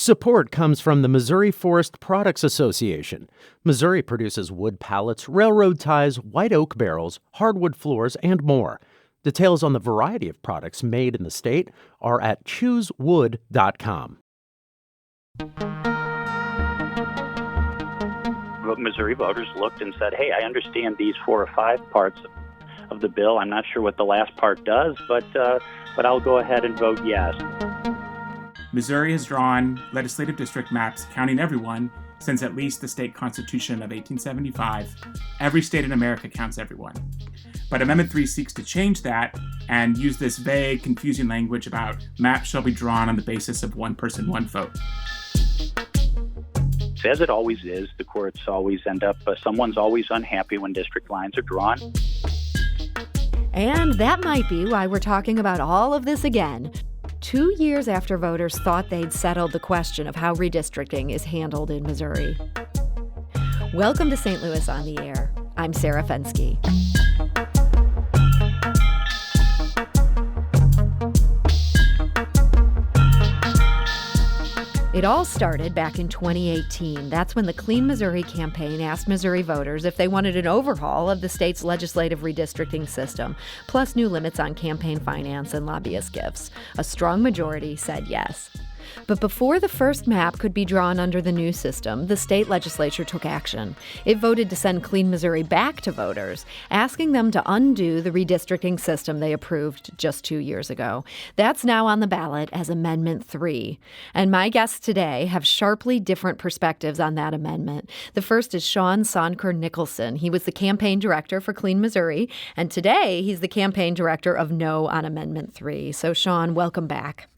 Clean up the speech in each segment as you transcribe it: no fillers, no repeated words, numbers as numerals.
Support comes from the Missouri Forest Products Association. Missouri produces wood pallets, railroad ties, white oak barrels, hardwood floors, and more. Details on the variety of products made in the state are at choosewood.com. Missouri voters looked and said, hey, I understand these 4 or 5 parts of the bill. I'm not sure what the last part does, but I'll go ahead and vote yes. Missouri has drawn legislative district maps counting everyone since at least the state constitution of 1875. Every state in America counts everyone. But Amendment 3 seeks to change that and use this vague, confusing language about maps shall be drawn on the basis of one person, one vote. As it always is, the courts always end up, someone's always unhappy when district lines are drawn. And that might be why we're talking about all of this again. 2 years after voters thought they'd settled the question of how redistricting is handled in Missouri. Welcome to St. Louis on the Air. I'm Sarah Fensky. It all started back in 2018. That's when the Clean Missouri campaign asked Missouri voters if they wanted an overhaul of the state's legislative redistricting system, plus new limits on campaign finance and lobbyist gifts. A strong majority said yes. But before the first map could be drawn under the new system, the state legislature took action. It voted to send Clean Missouri back to voters, asking them to undo the redistricting system they approved just 2 years ago. That's now on the ballot as Amendment 3. And my guests today have sharply different perspectives on that amendment. The first is Sean Soendker Nicholson. He was the campaign director for Clean Missouri, and today he's the campaign director of No on Amendment 3. So, Sean, welcome back.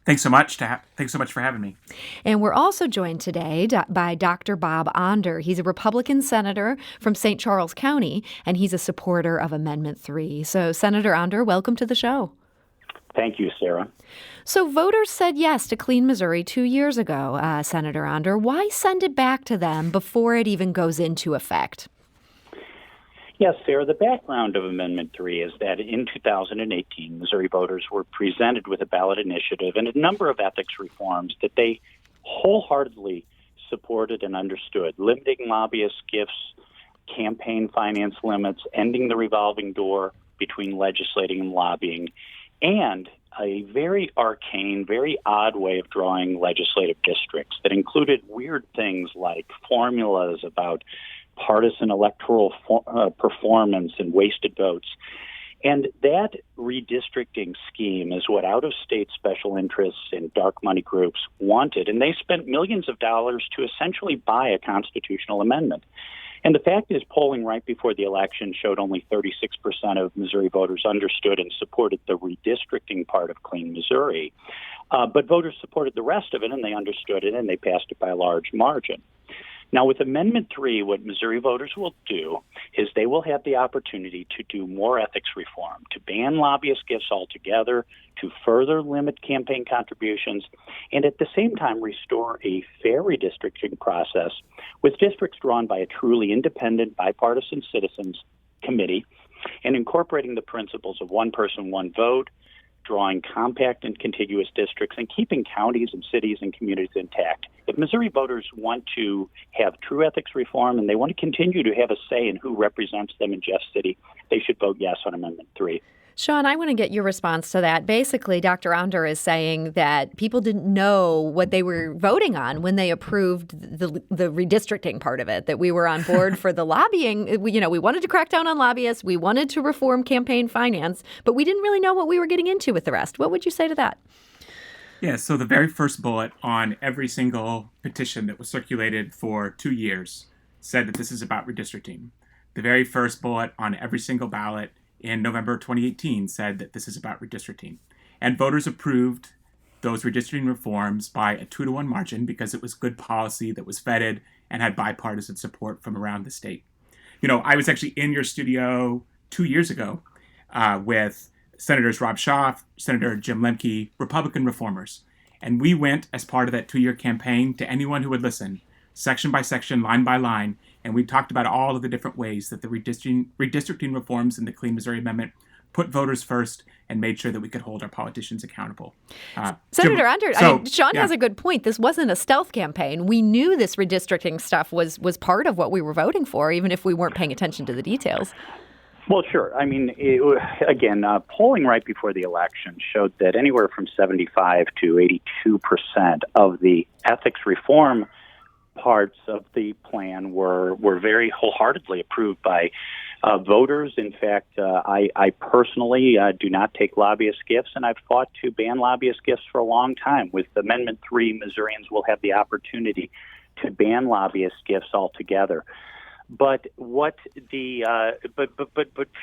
Thanks so much for having me. And we're also joined today by Dr. Bob Onder. He's a Republican senator from St. Charles County, and he's a supporter of Amendment 3. So, Senator Onder, welcome to the show. Thank you, Sarah. So voters said yes to Clean Missouri 2 years ago, Senator Onder. Why send it back to them before it even goes into effect? Yes, Sarah, the background of Amendment 3 is that in 2018, Missouri voters were presented with a ballot initiative and a number of ethics reforms that they wholeheartedly supported and understood, limiting lobbyist gifts, campaign finance limits, ending the revolving door between legislating and lobbying, and a very arcane, very odd way of drawing legislative districts that included weird things like formulas about partisan electoral performance and wasted votes. And that redistricting scheme is what out-of-state special interests and dark money groups wanted, and they spent millions of dollars to essentially buy a constitutional amendment. And the fact is, polling right before the election showed only 36% of Missouri voters understood and supported the redistricting part of Clean Missouri. But voters supported the rest of it, and they understood it, and they passed it by a large margin. Now, with Amendment 3, what Missouri voters will do is they will have the opportunity to do more ethics reform, to ban lobbyist gifts altogether, to further limit campaign contributions, and at the same time restore a fair redistricting process with districts drawn by a truly independent, bipartisan citizens committee and incorporating the principles of one person, one vote, drawing compact and contiguous districts, and keeping counties and cities and communities intact. If Missouri voters want to have true ethics reform and they want to continue to have a say in who represents them in Jeff City, they should vote yes on Amendment 3. Sean, I want to get your response to that. Basically, Dr. Onder is saying that people didn't know what they were voting on when they approved the redistricting part of it, that we were on board for the lobbying. We wanted to crack down on lobbyists. We wanted to reform campaign finance, but we didn't really know what we were getting into with the rest. What would you say to that? Yeah, so the very first bullet on every single petition that was circulated for 2 years said that this is about redistricting. The very first bullet on every single ballot in November 2018 said that this is about redistricting. And voters approved those redistricting reforms by a 2-to-1 margin because it was good policy that was vetted and had bipartisan support from around the state. I was actually in your studio 2 years ago with Senators Rob Shaw, Senator Jim Lemke, Republican reformers. And we went, as part of that 2-year campaign, to anyone who would listen, section by section, line by line, and we talked about all of the different ways that the redistricting reforms in the Clean Missouri Amendment put voters first and made sure that we could hold our politicians accountable. Senator Onder, Sean has a good point. This wasn't a stealth campaign. We knew this redistricting stuff was part of what we were voting for, even if we weren't paying attention to the details. Well, sure. I mean, polling right before the election showed that anywhere from 75 to 82% of the ethics reform parts of the plan were very wholeheartedly approved by voters. In fact, I personally do not take lobbyist gifts, and I've fought to ban lobbyist gifts for a long time. With Amendment 3, Missourians will have the opportunity to ban lobbyist gifts altogether. But but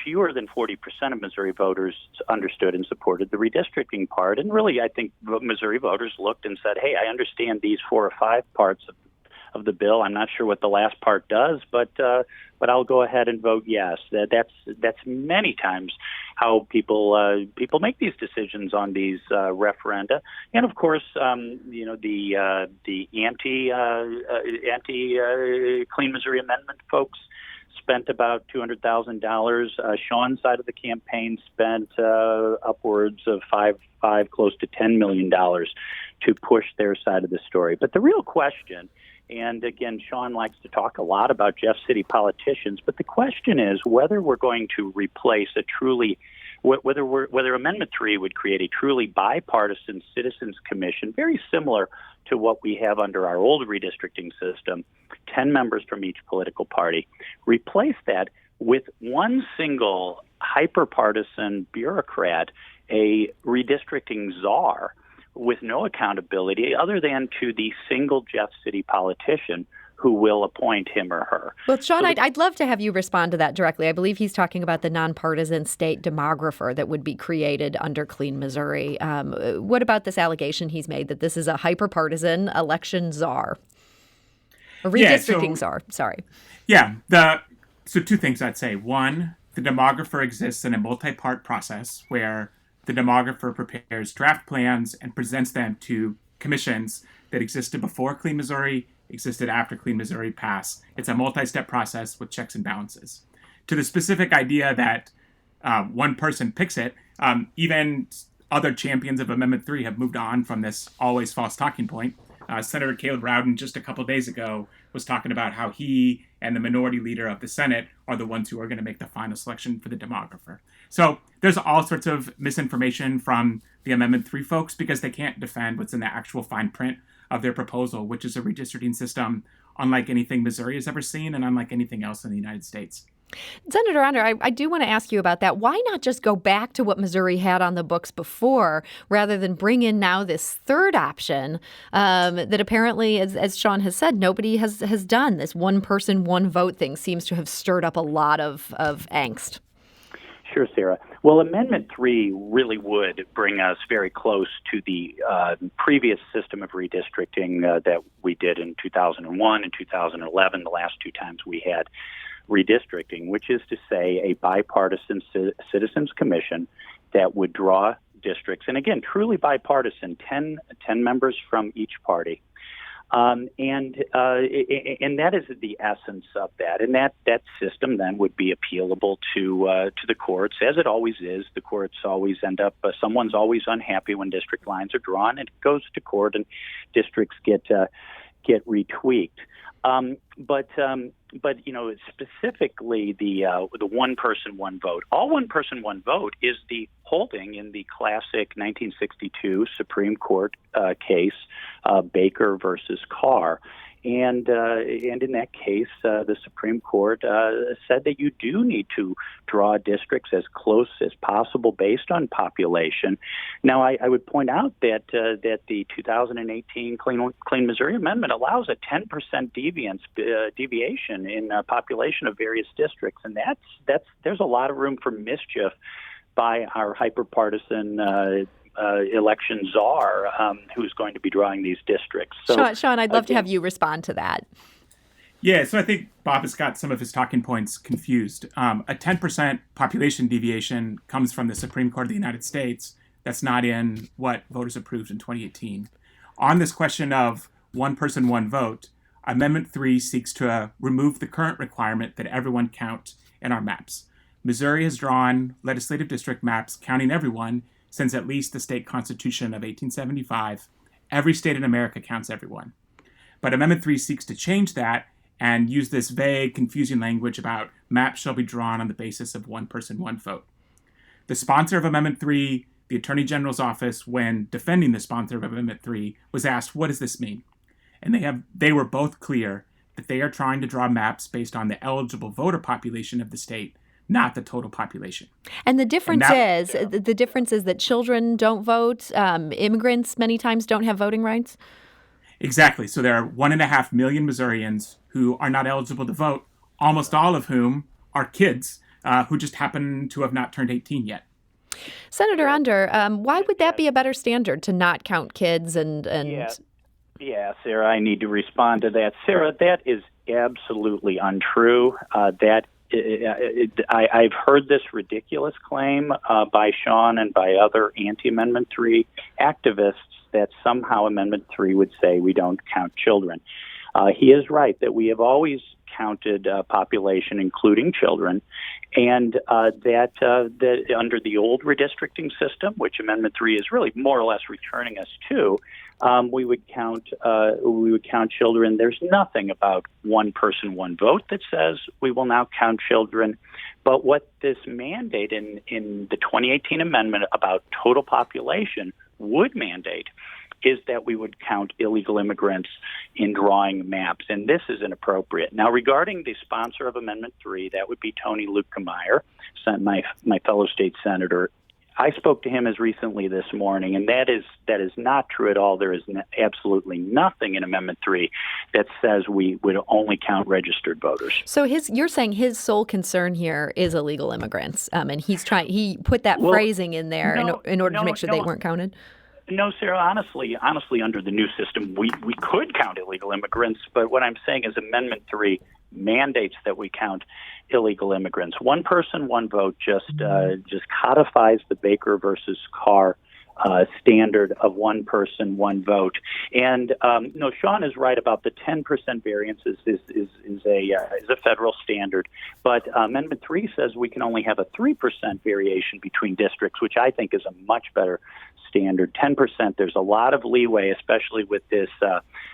fewer than 40% of Missouri voters understood and supported the redistricting part. And really, I think Missouri voters looked and said, "Hey, I understand these 4 or 5 parts of the bill. I'm not sure what the last part does, but I'll go ahead and vote yes." That's many times how people make these decisions on these referenda. And of course, the anti Clean Missouri Amendment folks spent about $200,000. Sean's side of the campaign spent upwards of five, close to $10 million to push their side of the story. But the real question, and again, Sean likes to talk a lot about Jeff City politicians, but the question is whether we're going to replace whether Amendment 3 would create a truly bipartisan citizens commission, very similar to what we have under our old redistricting system, 10 members from each political party, replace that with one single hyper-partisan bureaucrat, a redistricting czar, with no accountability other than to the single Jeff City politician who will appoint him or her. Well, Sean, I'd love to have you respond to that directly. I believe he's talking about the nonpartisan state demographer that would be created under Clean Missouri. What about this allegation he's made that this is a hyper-partisan election czar? A redistricting czar, sorry. Yeah, so 2 things I'd say. One, the demographer exists in a multi-part process where the demographer prepares draft plans and presents them to commissions that existed before Clean Missouri, existed after Clean Missouri passed. It's a multi-step process with checks and balances. To the specific idea that one person picks it, even other champions of Amendment 3 have moved on from this always false talking point. Senator Caleb Rowden just a couple days ago was talking about how he and the minority leader of the Senate are the ones who are going to make the final selection for the demographer. So there's all sorts of misinformation from the Amendment 3 folks because they can't defend what's in the actual fine print of their proposal, which is a redistricting system unlike anything Missouri has ever seen and unlike anything else in the United States. Senator Onder, I do want to ask you about that. Why not just go back to what Missouri had on the books before rather than bring in now this third option that apparently, as Sean has said, nobody has done? This one person, one vote thing seems to have stirred up a lot of angst. Sure, Sarah. Well, Amendment 3 really would bring us very close to the previous system of redistricting that we did in 2001 and 2011, the last 2 times we had redistricting, which is to say a bipartisan citizens commission that would draw districts, and again, truly bipartisan, 10 members from each party. And that is the essence of that. And that system then would be appealable to the courts, as it always is. The courts always end up, someone's always unhappy when district lines are drawn, and it goes to court, and districts get retweaked. But specifically the one person, one vote. All one person, one vote is the holding in the classic 1962 Supreme Court case, Baker versus Carr. And in that case, the Supreme Court said that you do need to draw districts as close as possible based on population. Now, I would point out that the 2018 Clean Missouri Amendment allows a 10% deviation in population of various districts, and there's a lot of room for mischief by our hyperpartisan election czar who's going to be drawing these districts. So, Sean, I'd love to have you respond to that. Yeah, so I think Bob has got some of his talking points confused. A 10% population deviation comes from the Supreme Court of the United States. That's not in what voters approved in 2018. On this question of one person, one vote, Amendment 3 seeks to remove the current requirement that everyone count in our maps. Missouri has drawn legislative district maps counting everyone since at least the state constitution of 1875. Every state in America counts everyone. But Amendment 3 seeks to change that and use this vague, confusing language about maps shall be drawn on the basis of one person, one vote. The sponsor of Amendment 3, the Attorney General's office, when defending the sponsor of Amendment 3, was asked, what does this mean? And they were both clear that they are trying to draw maps based on the eligible voter population of the state, not the total population. And the difference is that children don't vote. Immigrants many times don't have voting rights. Exactly. So there are 1.5 million Missourians who are not eligible to vote, almost all of whom are kids who just happen to have not turned 18 yet. Senator Onder, why would that be a better standard to not count kids and... Yeah, Sarah, I need to respond to that. Sarah, that is absolutely untrue. I've heard this ridiculous claim by Sean and by other anti-Amendment 3 activists that somehow Amendment 3 would say we don't count children. He is right that we have always counted population, including children, and that under the old redistricting system, which Amendment 3 is really more or less returning us to, we would count children. There's nothing about one person, one vote that says we will now count children. But what this mandate in the 2018 amendment about total population would mandate is that we would count illegal immigrants in drawing maps, and this is inappropriate. Now, regarding the sponsor of Amendment 3, that would be Tony Luetkemeyer, my fellow state senator. I spoke to him as recently this morning, and that is not true at all. There is absolutely nothing in Amendment 3 that says we would only count registered voters. So you're saying his sole concern here is illegal immigrants, and he put that phrasing in there in order to make sure they weren't counted? No, Sarah, honestly, under the new system, we could count illegal immigrants, but what I'm saying is Amendment 3 mandates that we count illegal immigrants. One person, one vote just codifies the Baker versus Carr standard of one person, one vote. And Sean is right about the 10% variance is a federal standard, but Amendment 3 says we can only have a 3% variation between districts, which I think is a much better standard. 10%, there's a lot of leeway, especially with this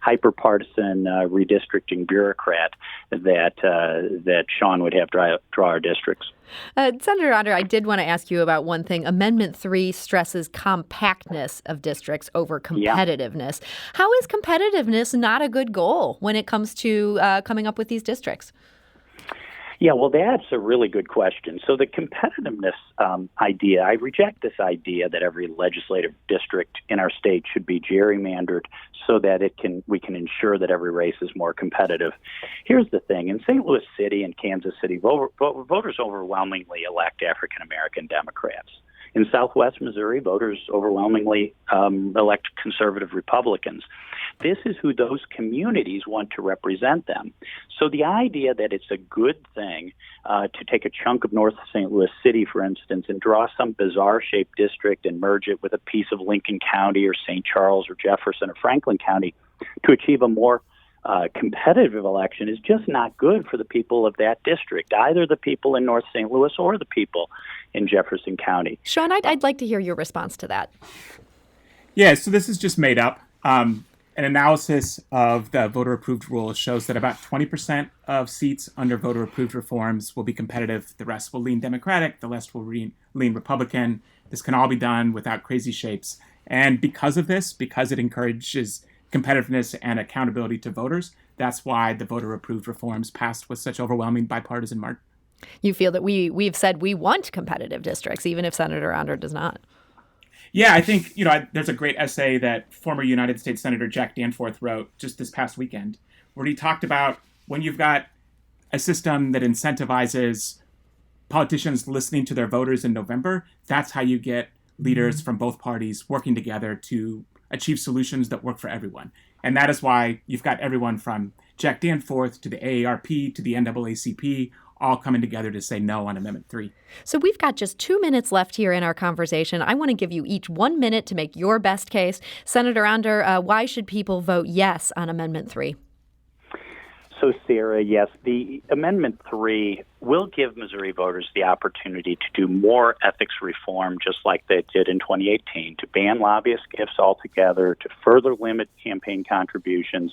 hyper-partisan redistricting bureaucrat that Sean would have draw our districts. Senator Onder, I did want to ask you about one thing. Amendment 3 stresses compactness of districts over competitiveness. Yeah. How is competitiveness not a good goal when it comes to coming up with these districts? Yeah, well, that's a really good question. So the competitiveness idea, I reject this idea that every legislative district in our state should be gerrymandered so that we can ensure that every race is more competitive. Here's the thing. In St. Louis City and Kansas City, voters overwhelmingly elect African-American Democrats. In Southwest Missouri, voters overwhelmingly elect conservative Republicans. This is who those communities want to represent them. So the idea that it's a good thing to take a chunk of North St. Louis City, for instance, and draw some bizarre-shaped district and merge it with a piece of Lincoln County or St. Charles or Jefferson or Franklin County to achieve a more competitive election is just not good for the people of that district, either the people in North St. Louis or the people in Jefferson County. Sean, I'd like to hear your response to that. Yeah, so this is just made up. An analysis of the voter-approved rules shows that about 20% of seats under voter-approved reforms will be competitive. The rest will lean Democratic. The rest will lean Republican. This can all be done without crazy shapes. And because of this, because it encourages competitiveness and accountability to voters, that's why the voter-approved reforms passed with such overwhelming bipartisan margin. You feel that we've said we want competitive districts, even if Senator Onder does not. Yeah, I think, there's a great essay that former United States Senator Jack Danforth wrote just this past weekend, where he talked about when you've got a system that incentivizes politicians listening to their voters in November, that's how you get leaders from both parties working together to achieve solutions that work for everyone. And that is why you've got everyone from Jack Danforth to the AARP to the NAACP all coming together to say no on Amendment 3. So we've got just 2 minutes left here in our conversation. I want to give you each 1 minute to make your best case. Senator Onder, why should people vote yes on Amendment 3? So, Sarah, yes, the Amendment 3 will give Missouri voters the opportunity to do more ethics reform, just like they did in 2018, to ban lobbyist gifts altogether, to further limit campaign contributions,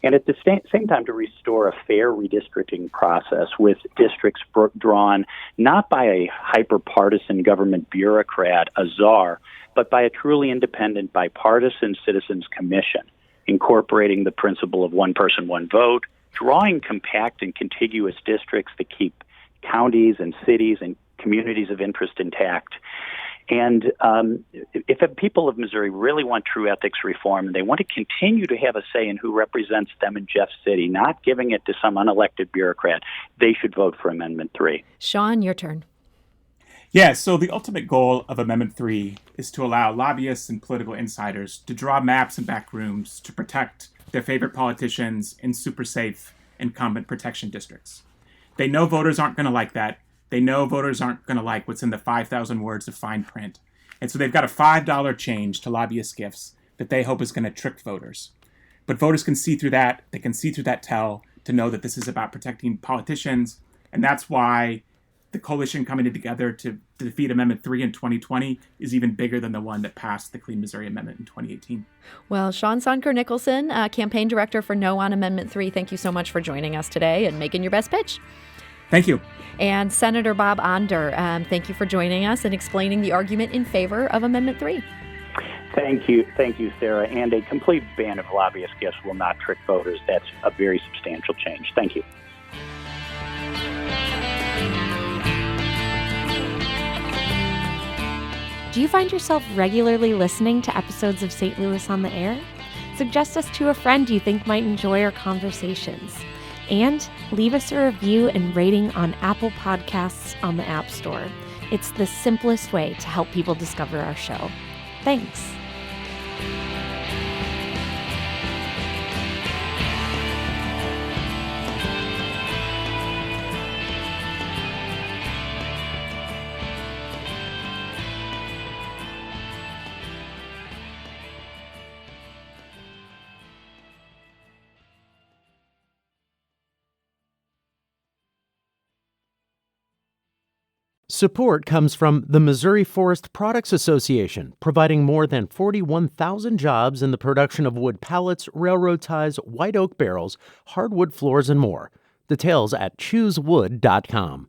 and at the same time to restore a fair redistricting process with districts drawn not by a hyper-partisan government bureaucrat, a czar, but by a truly independent bipartisan citizens commission, incorporating the principle of one person, one vote, drawing compact and contiguous districts that keep counties and cities and communities of interest intact. And if the people of Missouri really want true ethics reform, and they want to continue to have a say in who represents them in Jeff City, not giving it to some unelected bureaucrat, they should vote for Amendment 3. Sean, your turn. Yeah, so the ultimate goal of Amendment 3 is to allow lobbyists and political insiders to draw maps and back rooms to protect their favorite politicians in super safe incumbent protection districts. They know voters aren't going to like that. They know voters aren't going to like what's in the 5,000 words of fine print. And so they've got a $5 change to lobbyist gifts that they hope is going to trick voters. But voters can see through that. They can see through that tell to know that this is about protecting politicians. And that's why the coalition coming together to defeat Amendment 3 in 2020 is even bigger than the one that passed the Clean Missouri Amendment in 2018. Well, Sean Soendker Nicholson, campaign director for No on Amendment 3, thank you so much for joining us today and making your best pitch. Thank you. And Senator Bob Onder, thank you for joining us and explaining the argument in favor of Amendment 3. Thank you, Sarah. And a complete ban of lobbyist gifts will not trick voters. That's a very substantial change. Thank you. Do you find yourself regularly listening to episodes of St. Louis on the Air? Suggest us to a friend you think might enjoy our conversations. And leave us a review and rating on Apple Podcasts on the App Store. It's the simplest way to help people discover our show. Thanks. Support comes from the Missouri Forest Products Association, providing more than 41,000 jobs in the production of wood pallets, railroad ties, white oak barrels, hardwood floors, and more. Details at choosewood.com.